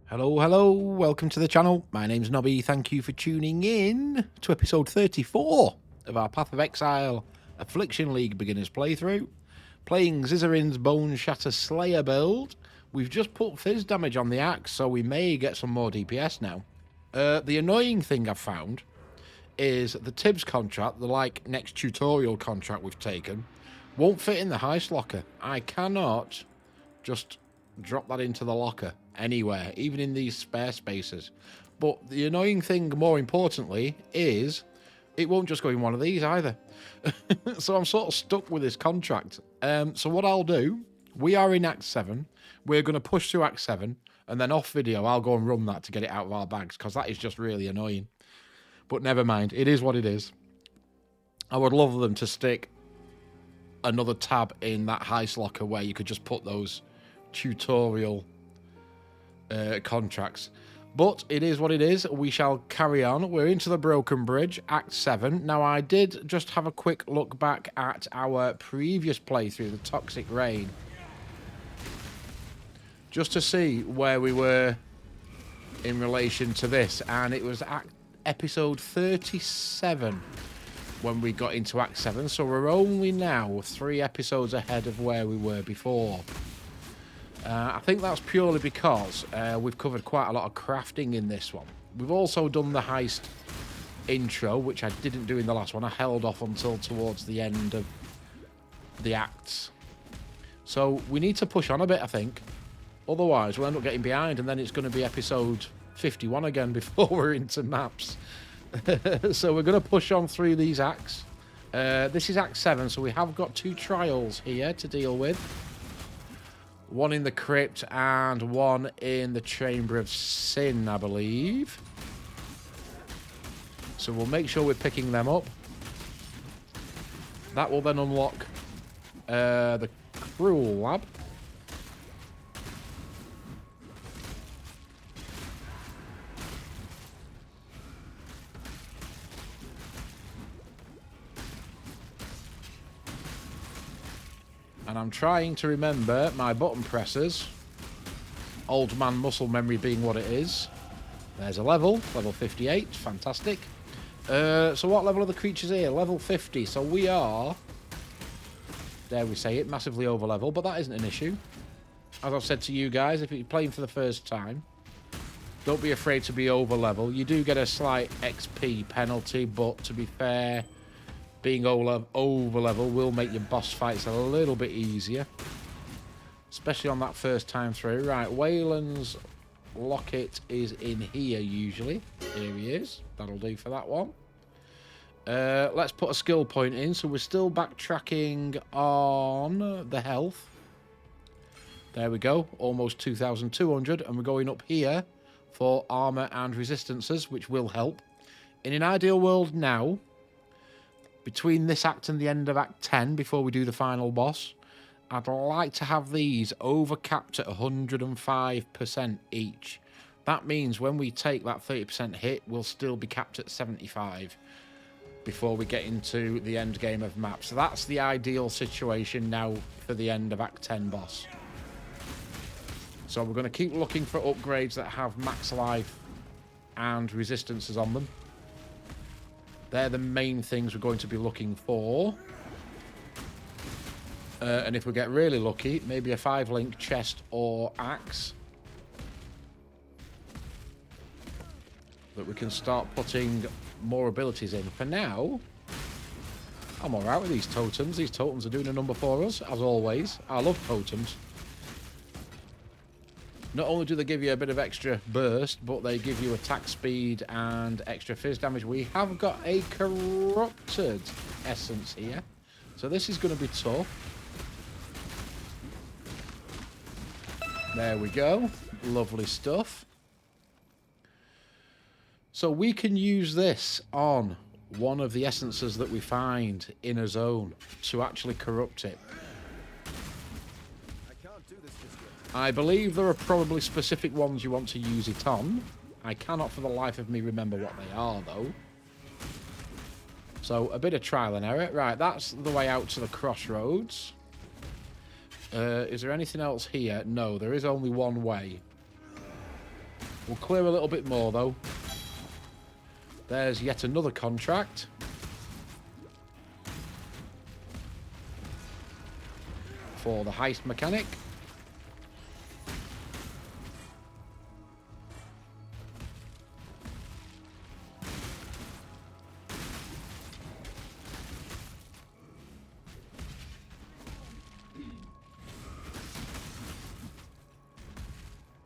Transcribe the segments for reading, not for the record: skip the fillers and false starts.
Hello, welcome to the channel. My name's Nobby. Thank you for tuning in to episode 34 of our Path of Exile Affliction League beginners playthrough. Playing Zizarans Boneshatter Slayer build. We've just put fizz damage on the axe, so we may get some more DPS now. The annoying thing I've found is the Tibbs contract, the next tutorial contract we've taken, won't fit in the heist locker. I cannot just drop that into the locker anywhere, even in these spare spaces. But the annoying thing, more importantly, is it won't just go in one of these either. So I'm sort of stuck with this contract. So what I'll do, we are in Act 7. We're going to push through Act 7, and then off video, I'll go and run that to get it out of our bags, because that is just really annoying. But never mind, it is what it is. I would love them to stick another tab in that heist locker where you could just put those tutorial contracts, but it is what it is. We shall carry on. We're into the Broken Bridge, Act 7. Now, I did just have a quick look back at our previous playthrough, the Toxic Rain, just to see where we were in relation to this, and it was episode 37 when we got into Act 7, so we're only now 3 episodes ahead of where we were before. I think that's purely because we've covered quite a lot of crafting in this one. We've also done the heist intro, which I didn't do in the last one. I held off until towards the end of the acts. So we need to push on a bit, I think. Otherwise, we'll end up getting behind, and then it's going to be episode 51 again before we're into maps. So we're going to push on through these acts. This is Act 7, so we have got 2 trials here to deal with. One in the Crypt and one in the Chamber of Sin, I believe. So we'll make sure we're picking them up. That will then unlock the Cruel Lab. And I'm trying to remember my button pressers. Old man muscle memory being what it is. There's a level 58, fantastic. So what level are the creatures here? Level 50, so we are, dare we say it, massively over level, but that isn't an issue. As I've said to you guys, if you're playing for the first time, don't be afraid to be over level. You do get a slight XP penalty, but to be fair, being over level will make your boss fights a little bit easier, especially on that first time through. Right, Wayland's locket is in here usually. Here he is. That'll do for that one. Let's put a skill point in. So we're still backtracking on the health. There we go. Almost 2,200. And we're going up here for armor and resistances, which will help. In an ideal world now, between this act and the end of Act 10, before we do the final boss, I'd like to have these over-capped at 105% each. That means when we take that 30% hit, we'll still be capped at 75 before we get into the end game of maps. So that's the ideal situation now for the end of Act 10 boss. So we're going to keep looking for upgrades that have max life and resistances on them. They're the main things we're going to be looking for. And if we get really lucky, maybe a 5-link chest or axe that we can start putting more abilities in. For now, I'm alright with these totems. These totems are doing a number for us, as always. I love totems. Not only do they give you a bit of extra burst, but they give you attack speed and extra fizz damage. We have got a corrupted essence here, so this is going to be tough. There we go. Lovely stuff. So we can use this on one of the essences that we find in a zone to actually corrupt it. I believe there are probably specific ones you want to use it on. I cannot for the life of me remember what they are, though. So, a bit of trial and error. Right, that's the way out to the Crossroads. Is there anything else here? No, there is only one way. We'll clear a little bit more, though. There's yet another contract. For the heist mechanic.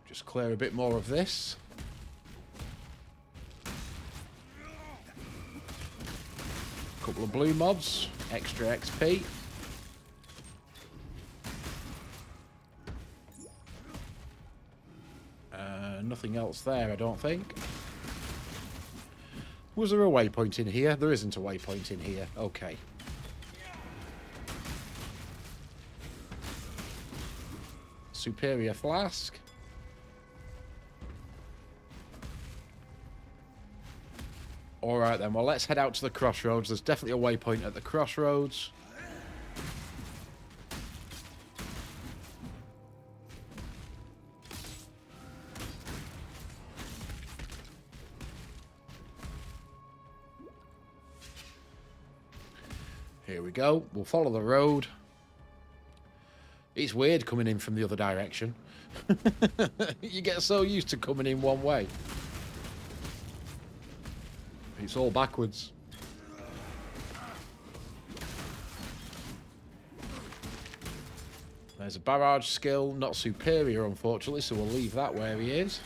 Just clear a bit more of this. Couple of blue mods, extra XP. Nothing else there, I don't think. Was there a waypoint in here? There isn't a waypoint in here. Okay. Superior flask. Alright then, well let's head out to the Crossroads. There's definitely a waypoint at the Crossroads. Here we go. We'll follow the road. It's weird coming in from the other direction. You get so used to coming in one way. It's all backwards. There's a barrage skill, not superior unfortunately, so we'll leave that where he is.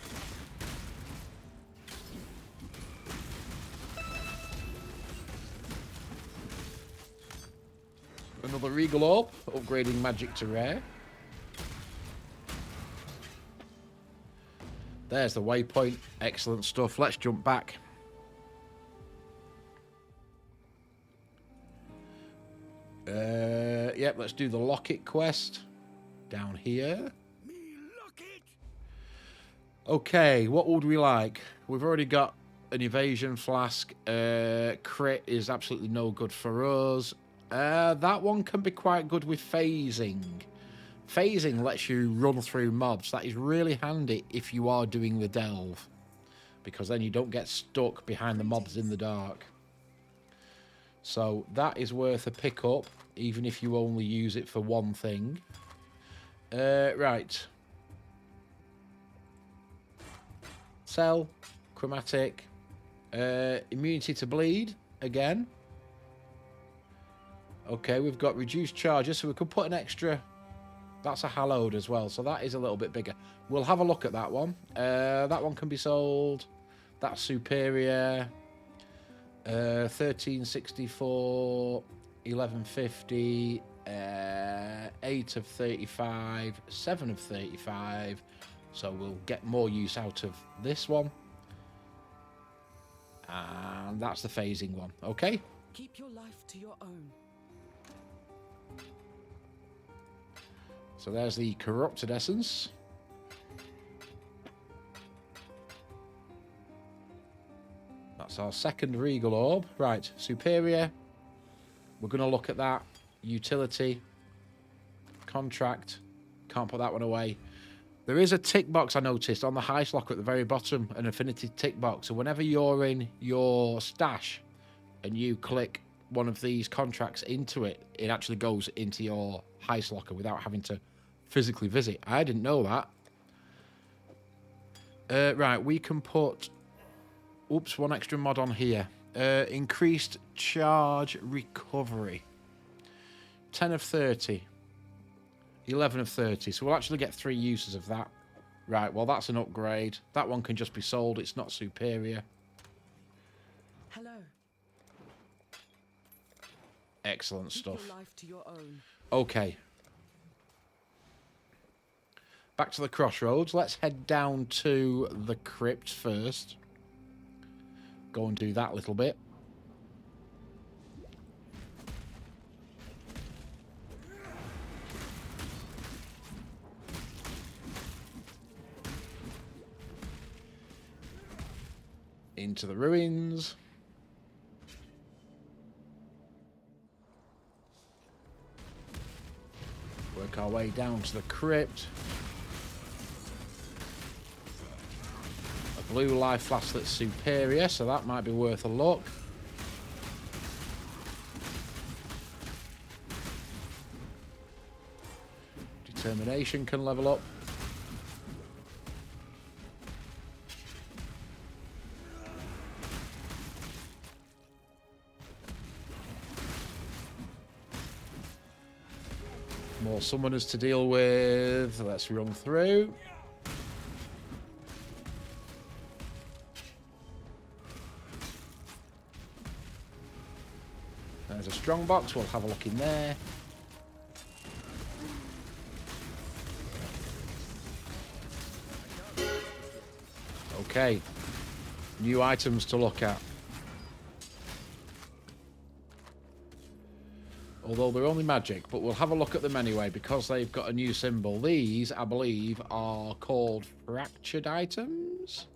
Another Regal Orb, upgrading magic to rare. There's the waypoint, excellent stuff. Let's jump back. Yep, let's do the Locket quest down here. Okay, what would we like? We've already got an evasion flask. Crit is absolutely no good for us. That one can be quite good with phasing. Phasing lets you run through mobs. That is really handy if you are doing the delve, because then you don't get stuck behind the mobs in the dark. So that is worth a pickup, even if you only use it for one thing. Right. Cell, chromatic, immunity to bleed, again. Okay, we've got reduced charges, so we could put an extra... That's a hallowed as well, so that is a little bit bigger. We'll have a look at that one. That one can be sold. That's superior. 1364, 1150, 8 of 35, 7 of 35. So we'll get more use out of this one. And that's the phasing one, okay? Keep your life to your own. So there's the corrupted essence. That's our second Regal Orb. Right, superior. We're going to look at that. Utility. Contract. Can't put that one away. There is a tick box I noticed on the heist locker at the very bottom, an affinity tick box. So whenever you're in your stash and you click one of these contracts into it, it actually goes into your heist locker without having to physically visit. I didn't know that. Right, we can put... Oops, one extra mod on here. Increased charge recovery. 10 of 30. 11 of 30. So we'll actually get 3 uses of that. Right, well, that's an upgrade. That one can just be sold. It's not superior. Hello. Excellent stuff. Keep your life to your own. Okay. Back to the Crossroads. Let's head down to the Crypt first. Go and do that little bit. Into the ruins. Work our way down to the Crypt. blue life flask that's superior, so that might be worth a look. Determination can level up. More summoners to deal with. Let's run through. There's a strong box. We'll have a look in there. Okay. New items to look at. Although they're only magic, but we'll have a look at them anyway because they've got a new symbol. These, I believe, are called fractured items.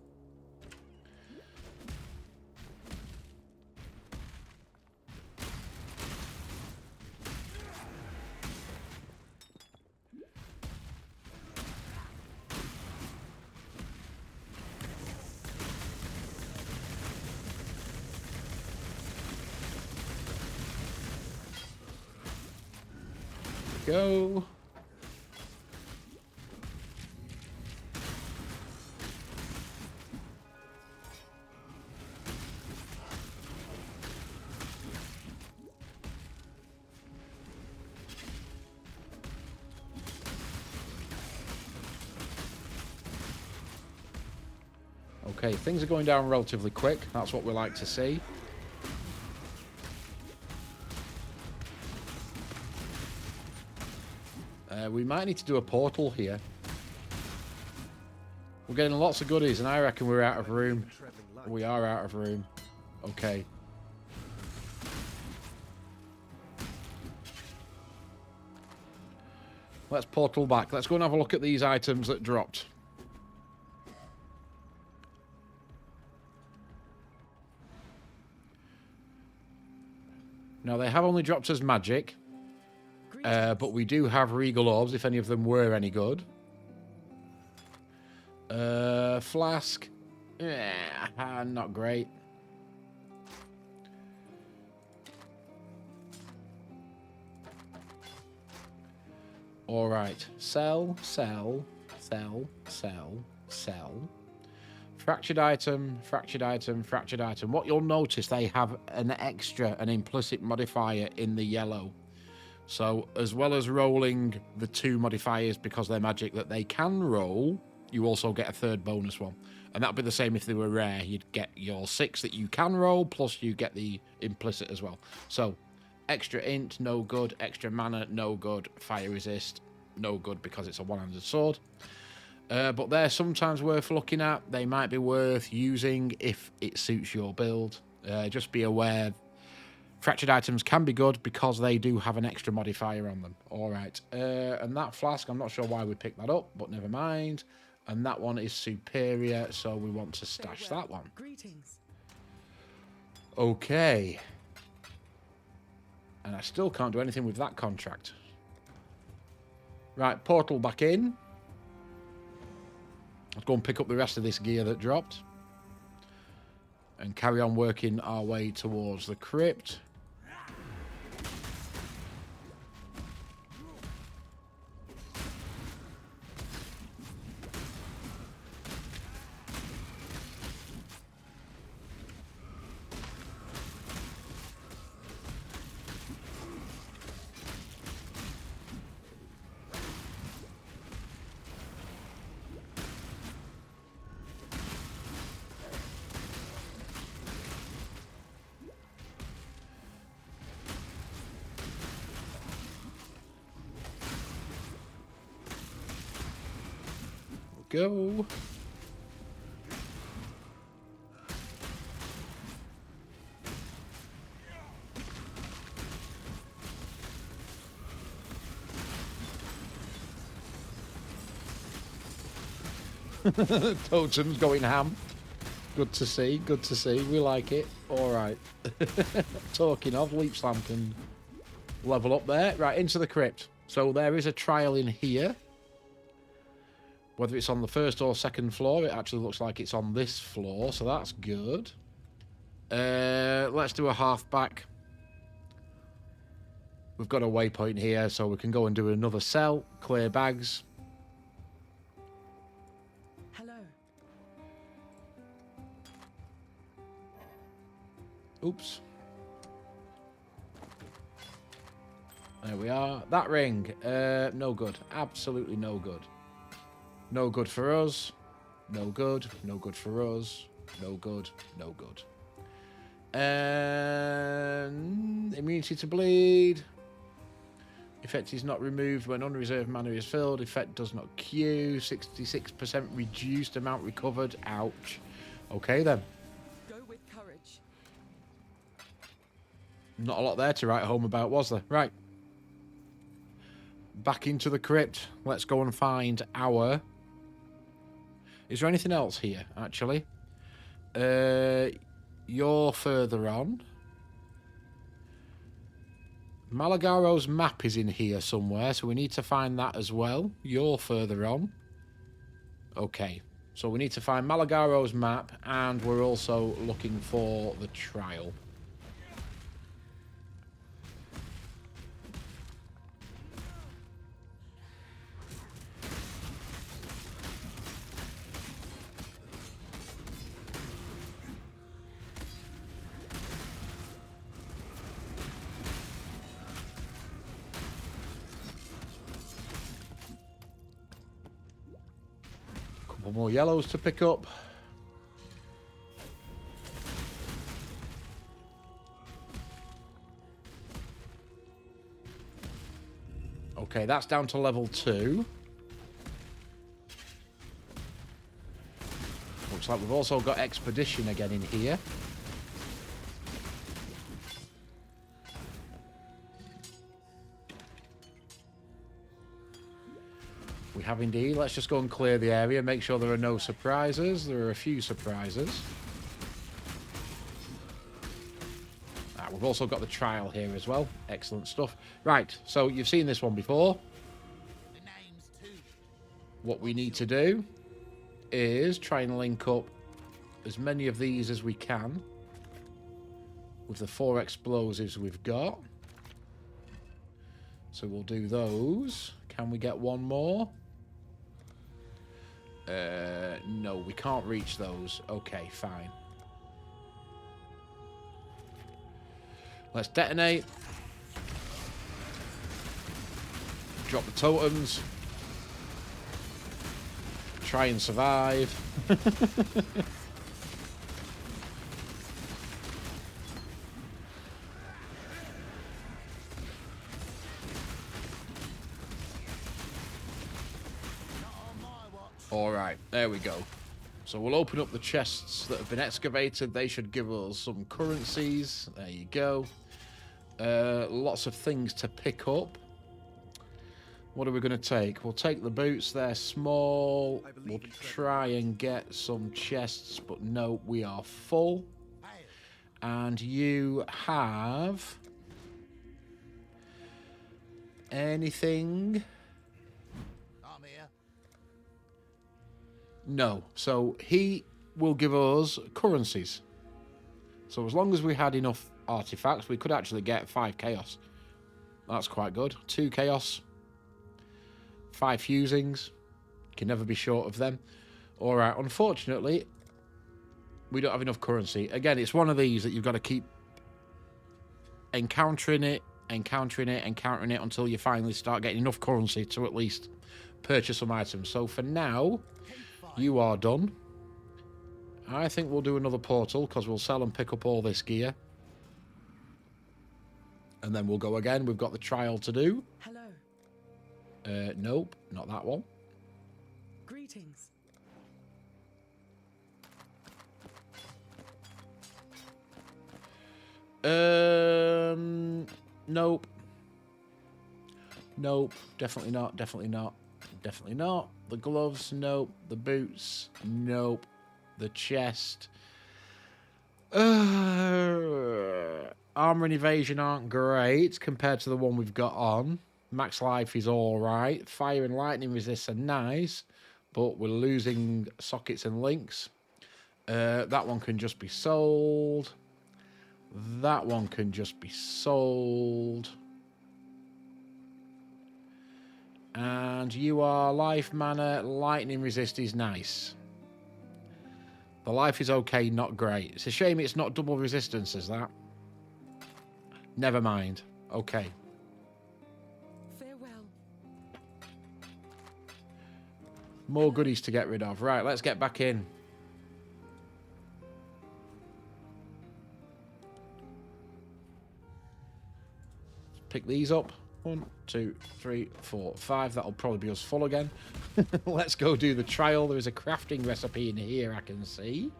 Go. Okay, things are going down relatively quick. That's what we like to see. We might need to do a portal here. We're getting lots of goodies, and I reckon we're out of room. We are out of room. Okay. Let's portal back. Let's go and have a look at these items that dropped. Now, they have only dropped as magic. But we do have regal orbs, if any of them were any good. Flask. Not great. Alright. Sell, sell, sell, sell, sell. Fractured item, fractured item, fractured item. What you'll notice, they have an implicit modifier in the yellow. So, as well as rolling the 2 modifiers because they're magic that they can roll, you also get a 3rd bonus one. And that'd be the same if they were rare. You'd get your 6 that you can roll, plus you get the implicit as well. So, extra int, no good. Extra mana, no good. Fire resist, no good because it's a one-handed sword. But they're sometimes worth looking at. They might be worth using if it suits your build. Just be aware. Fractured items can be good because they do have an extra modifier on them. All right. And that flask, I'm not sure why we picked that up, but never mind. And that one is superior, so we want to stash that one. Greetings. Okay. And I still can't do anything with that contract. Right, portal back in. Let's go and pick up the rest of this gear that dropped. And carry on working our way towards the crypt. Go. Totems going ham. Good to see, good to see. We like it. Alright. Talking of, Leap Slam can level up there. Right, into the crypt. So there is a trial in here. Whether it's on the first or second floor, it actually looks like it's on this floor, so that's good. Let's do a half back. We've got a waypoint here, so we can go and do another cell, clear bags. Hello. Oops. There we are. That ring, no good. Absolutely no good. No good for us. No good. No good for us. No good. No good. Immunity to bleed. Effect is not removed when unreserved mana is filled. Effect does not queue. 66% reduced amount recovered. Ouch. Okay then. Go with courage. Not a lot there to write home about, was there? Right. Back into the crypt. Let's go and find our... Is there anything else here, actually? You're further on. Maligaro's map is in here somewhere, so we need to find that as well. You're further on. Okay. So we need to find Maligaro's map, and we're also looking for the trial. Couple more yellows to pick up. Okay, that's down to level 2. Looks like we've also got Expedition again in here. We have indeed. Let's just go and clear the area, make sure there are no surprises. There are a few surprises. We've also got the trial here as well. Excellent stuff. Right, so you've seen this one before. What we need to do is try and link up as many of these as we can with the 4 explosives we've got. So we'll do those. Can we get one more? No, we can't reach those. Okay, fine. Let's detonate. Drop the totems. Try and survive. Alright, there we go. So we'll open up the chests that have been excavated. They should give us some currencies. There you go. Lots of things to pick up. What are we going to take? We'll take the boots. They're small. We'll try and get some chests, but no, we are full. And you have... anything? No. So he will give us currencies. So as long as we had enough artifacts, we could actually get 5 chaos. That's quite good. 2 chaos. 5 fusings. Can never be short of them. Alright, unfortunately, we don't have enough currency. Again, it's one of these that you've got to keep encountering it until you finally start getting enough currency to at least purchase some items. So for now, you are done. I think we'll do another portal because we'll sell and pick up all this gear. And then we'll go again. We've got the trial to do. Hello. Nope, not that one. Greetings. Nope. Nope, definitely not, definitely not. Definitely not. The gloves, nope. The boots, nope. The chest. Armor and evasion aren't great compared to the one we've got on. Max life is alright. Fire and lightning resist are nice. but we're losing sockets and links. That one can just be sold. That one can just be sold. And you are life, mana, lightning resist is nice. The life is okay, not great. It's a shame it's not double resistance, is that? Never mind. Okay. Farewell. More goodies to get rid of. Right, let's get back in. Pick these up. 1, 2, 3, 4, 5. That'll probably be us full again. Let's go do the trial. There is a crafting recipe in here, I can see.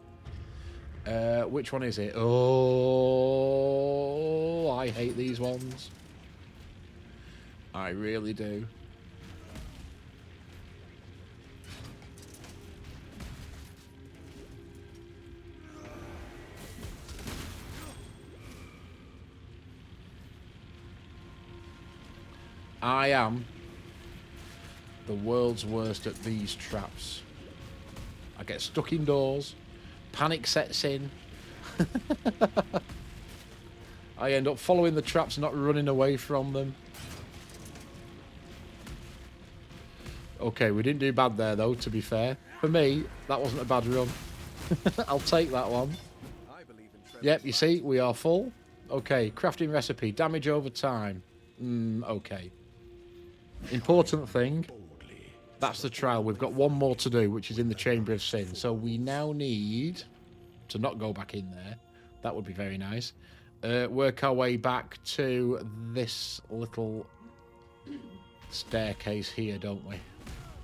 Which one is it? Oh, I hate these ones. I really do. I am the world's worst at these traps. I get stuck indoors. Panic sets in. I end up following the traps, not running away from them. Okay, we didn't do bad there, though, to be fair. For me, that wasn't a bad run. I'll take that one. Yep, you see, we are full. Okay, crafting recipe. Damage over time. Okay. Important thing. That's the trial. We've got one more to do, which is in the Chamber of Sin. So we now need to not go back in there. That would be very nice. Work our way back to this little staircase here, don't we?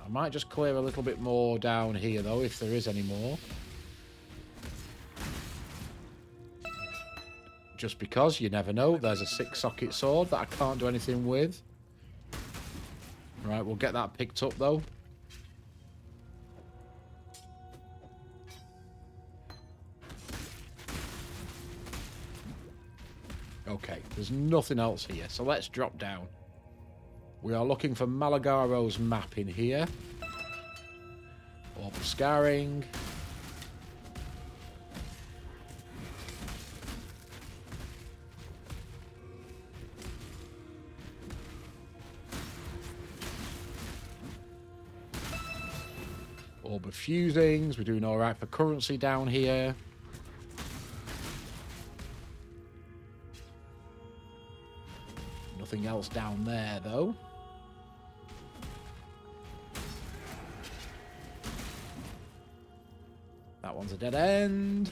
I might just clear a little bit more down here, though, if there is any more. Just because, you never know. There's a 6-socket sword that I can't do anything with. Right, we'll get that picked up, though. Okay, there's nothing else here, so let's drop down. We are looking for Maligaro's map in here. Orb of Scarring. Orb of Fusings. We're doing alright for currency down here. Nothing else down there, though. That one's a dead end.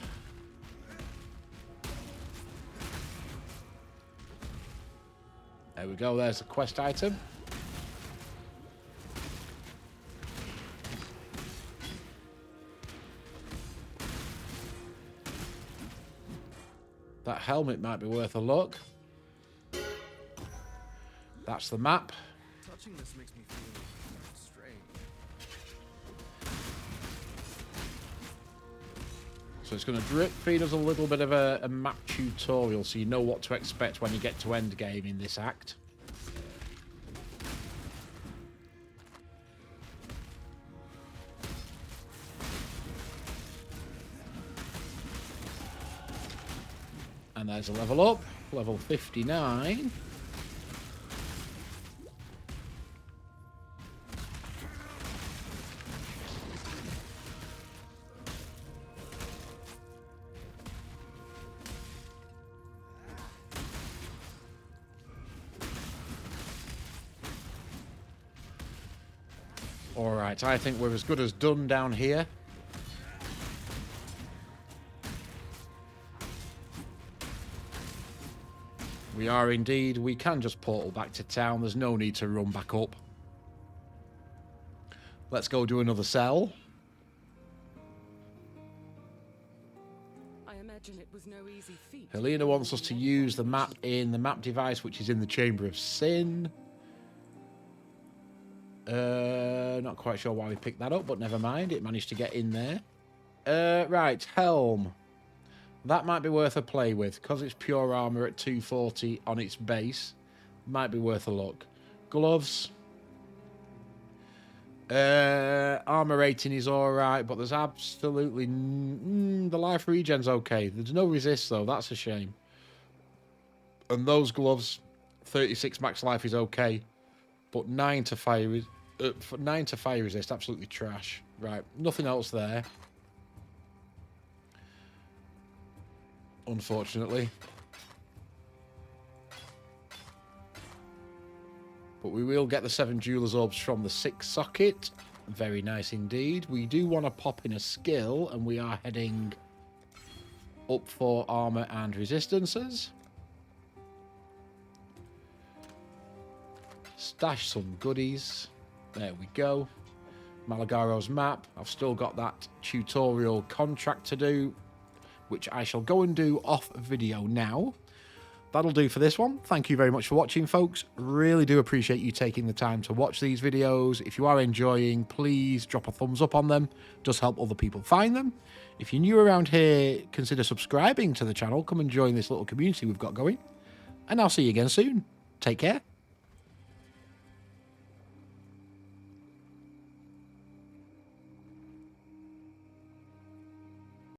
There we go. There's a quest item. That helmet might be worth a look. That's the map. Touching this makes me feel strange. So it's going to drip feed us a little bit of a map tutorial so you know what to expect when you get to end game in this act. And there's a level up, level 59. Alright, I think we're as good as done down here. We are indeed. We can just portal back to town. There's no need to run back up. Let's go do another cell. I imagine it was no easy feat. Helena wants us to use the map in the map device, which is in the Chamber of Sin. Not quite sure why we picked that up, but never mind. It managed to get in there. Right, Helm. That might be worth a play with, because it's pure armor at 240 on its base. Might be worth a look. Gloves. Armor rating is alright, but there's absolutely... the life regen's okay. There's no resist, though. That's a shame. And those gloves, 36 max life is okay. But 9 to fire... 9 to fire resist, absolutely trash. Right, nothing else there. Unfortunately. But we will get the 7 Jeweler's Orbs from the 6 socket. Very nice indeed. We do want to pop in a skill, and we are heading up for armor and resistances. Stash some goodies. There we go. Maligaro's map. I've still got that tutorial contract to do, which I shall go and do off video now. That'll do for this one. Thank you very much for watching, folks. Really do appreciate you taking the time to watch these videos. If you are enjoying, please drop a thumbs up on them. It does help other people find them. If you're new around here, consider subscribing to the channel. Come and join this little community we've got going. And I'll see you again soon. Take care.